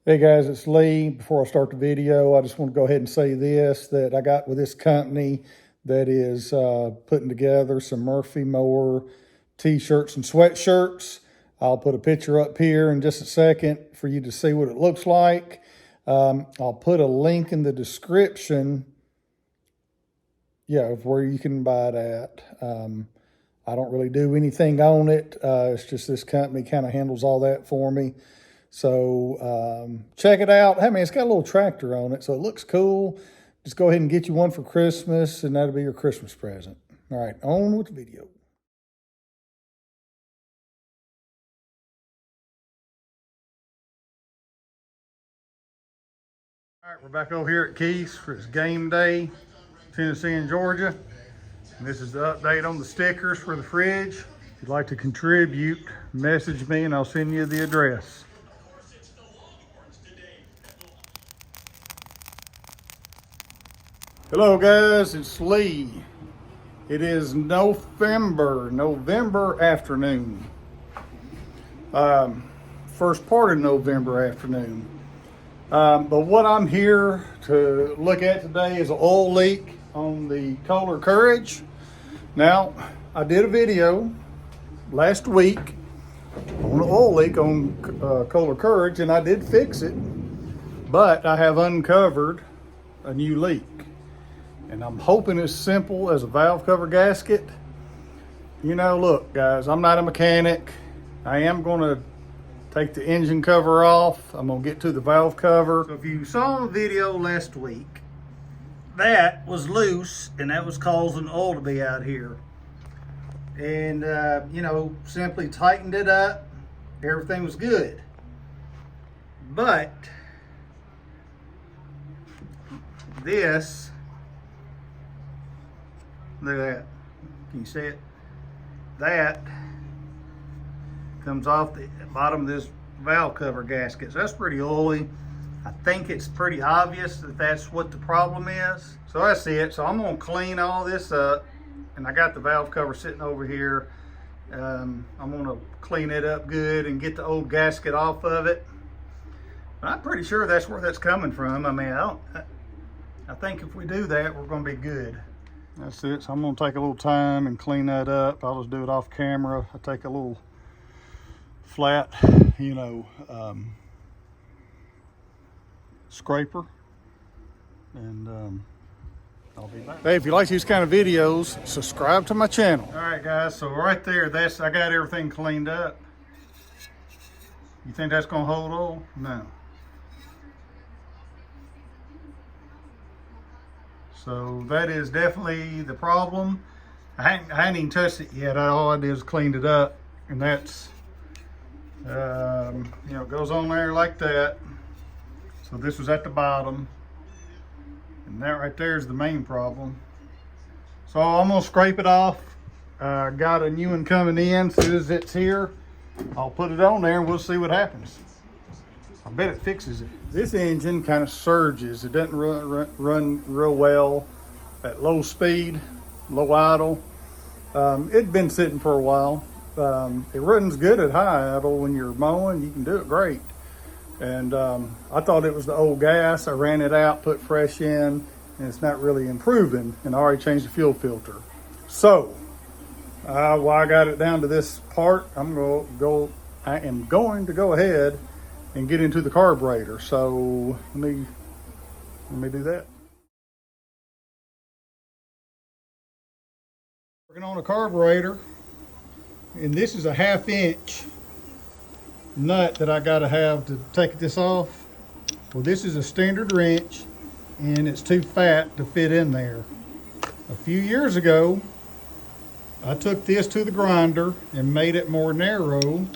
Hey guys, it's Lee. Before I start the video, I just want to go ahead and say this, that I got with this company that is putting together some Murphy Mower t-shirts and sweatshirts. I'll put a picture up here in just a second for you to see what it looks like. I'll put a link in the description, of where you can buy it at. I don't really do anything on it. It's just this company kind of handles all that for me. So check it out. I mean, it's got a little tractor on it, so it looks cool. Just go ahead and get you one for Christmas, and that'll be your Christmas present. All right, on with the video. All right, we're back over here at Keith's for its game day, Tennessee and Georgia. And this is the update on the stickers for the fridge. If you'd like to contribute, message me and I'll send you the address. Hello guys, it's Lee. It is November afternoon. First part of November afternoon. But what I'm here to look at today is an oil leak on the Kohler Courage. Now, I did a video last week on an oil leak on Kohler Courage, and I did fix it, but I have uncovered a new leak. And I'm hoping it's simple as a valve cover gasket. You know, look guys, I'm not a mechanic. I am gonna take the engine cover off. I'm gonna get to the valve cover. So if you saw the video last week, that was loose and that was causing oil to be out here. And simply tightened it up. Everything was good. But this, look at that. Can you see it? That comes off the bottom of this valve cover gasket. So that's pretty oily. I think it's pretty obvious that that's what the problem is. So that's it. So I'm going to clean all this up. And I got the valve cover sitting over here. I'm going to clean it up good and get the old gasket off of it. But I'm pretty sure that's where that's coming from. I mean, I think if we do that, we're going to be good. That's it. So I'm going to take a little time and clean that up. I'll just do it off camera. I take a little flat, scraper, and I'll be back. Hey, if you like these kind of videos, subscribe to my channel. All right, guys. So right there, I got everything cleaned up. You think that's going to hold oil? No. So that is definitely the problem. I hadn't even touched it yet. All I did is cleaned it up, and that's, it goes on there like that. So this was at the bottom, and that right there is the main problem. So I'm gonna scrape it off. Got a new one coming in. As soon as it's here, I'll put it on there and we'll see what happens. I bet it fixes it. This engine kind of surges. It doesn't run real well at low speed, low idle. It'd been sitting for a while. It runs good at high idle. When you're mowing, you can do it great. And I thought it was the old gas. I ran it out, put fresh in, and it's not really improving. And I already changed the fuel filter. So while I got it down to this part, I am going to go ahead and get into the carburetor. So let me do that. Working on a carburetor, and this is a 1/2 inch nut that I gotta have to take this off. Well, this is a standard wrench and it's too fat to fit in there. A few years ago, I took this to the grinder and made it more narrow,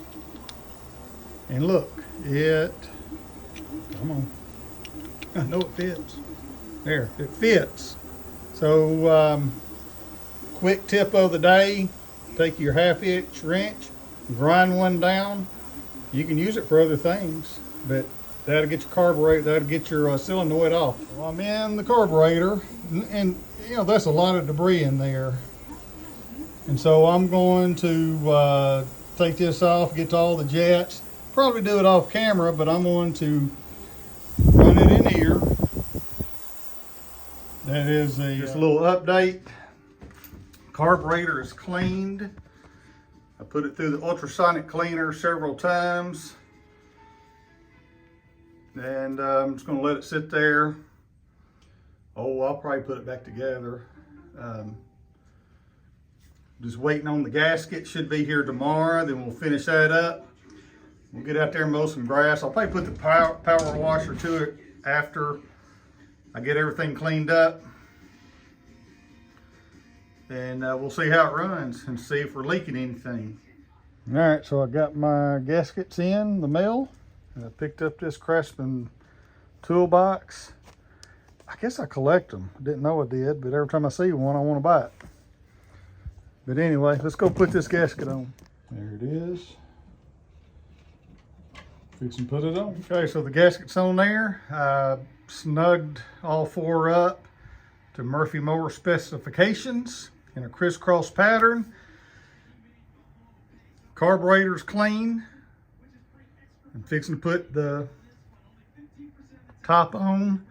and look, come on, I know it fits. There, it fits. So quick tip of the day, take your 1/2 inch wrench, grind one down. You can use it for other things, but that'll get your carburetor, that'll get your solenoid off. Well, I'm in the carburetor, and that's a lot of debris in there. And so I'm going to take this off, get to all the jets. Probably do it off camera, but I'm going to here. That is just a little update. Carburetor is cleaned. I put it through the ultrasonic cleaner several times. And I'm just gonna let it sit there. Oh, I'll probably put it back together. Just waiting on the gasket. Should be here tomorrow. Then we'll finish that up. We'll get out there and mow some grass. I'll probably put the power washer to it after I get everything cleaned up. And we'll see how it runs and see if we're leaking anything. All right, so I got my gaskets in the mail. And I picked up this Craftsman toolbox. I guess I collect them. I didn't know I did, but every time I see one, I want to buy it. But anyway, let's go put this gasket on. There it is. Fix and put it on. Okay, so the gasket's on there. I snugged all four up to Murphy Mower specifications in a crisscross pattern. Carburetor's clean. I'm fixing to put the top on,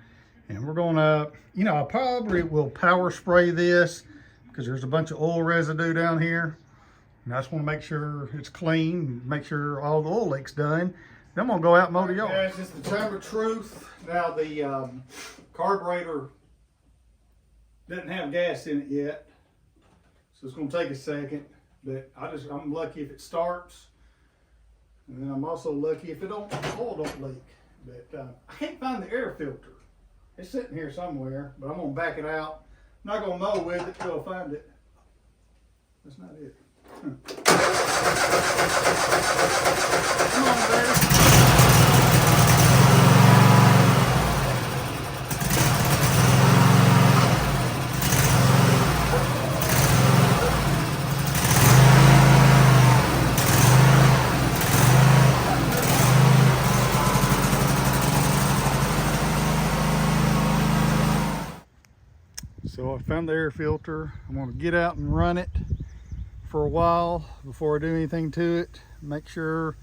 and we're gonna, I probably will power spray this because there's a bunch of oil residue down here. And I just want to make sure it's clean, make sure all the oil leak's done. Then I'm gonna go out and mow the yard. Guys, it's the time of truth. Now the carburetor doesn't have gas in it yet, so it's gonna take a second. But I'm lucky if it starts, and then I'm also lucky if oil don't leak. But I can't find the air filter. It's sitting here somewhere, but I'm gonna back it out. I'm not gonna mow with it till I find it. That's not it. Come on, baby. So I found the air filter. I'm going to get out and run it for a while before I do anything to it. Make sure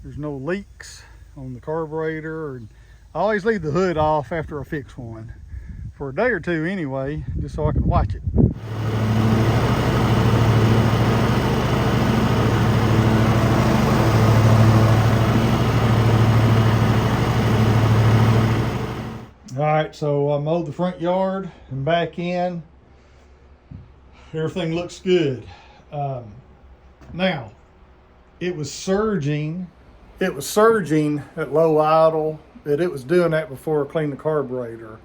there's no leaks on the carburetor. And I always leave the hood off after I fix one for a day or two anyway, just so I can watch it. All right, so I mowed the front yard and back in. Everything looks good. Now, it was surging. It was surging at low idle, but it was doing that before I cleaned the carburetor.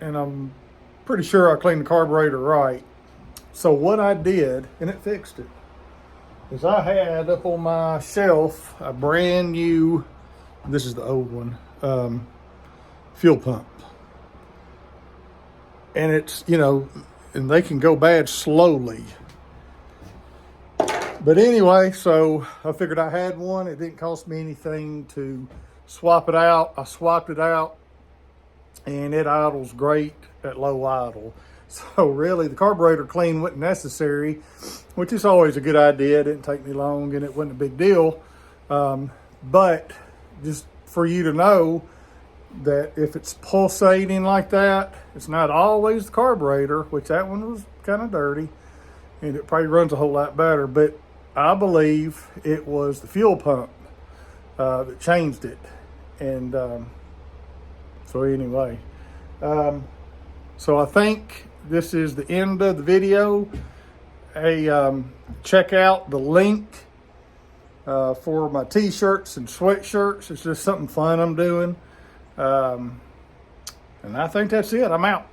And I'm pretty sure I cleaned the carburetor right. So what I did, and it fixed it, is I had up on my shelf a brand new, this is the old one, fuel pump. And it's, and they can go bad slowly. But anyway, so I figured I had one. It didn't cost me anything to swap it out. I swapped it out, and it idles great at low idle. So really, the carburetor clean wasn't necessary, which is always a good idea. It didn't take me long, and it wasn't a big deal. But just for you to know, that if it's pulsating like that, it's not always the carburetor, which that one was kind of dirty, and it probably runs a whole lot better, but I believe it was the fuel pump that changed it. And so anyway, so I think this is the end of the video. Check out the link for my t-shirts and sweatshirts. It's just something fun I'm doing. And I think that's it. I'm out.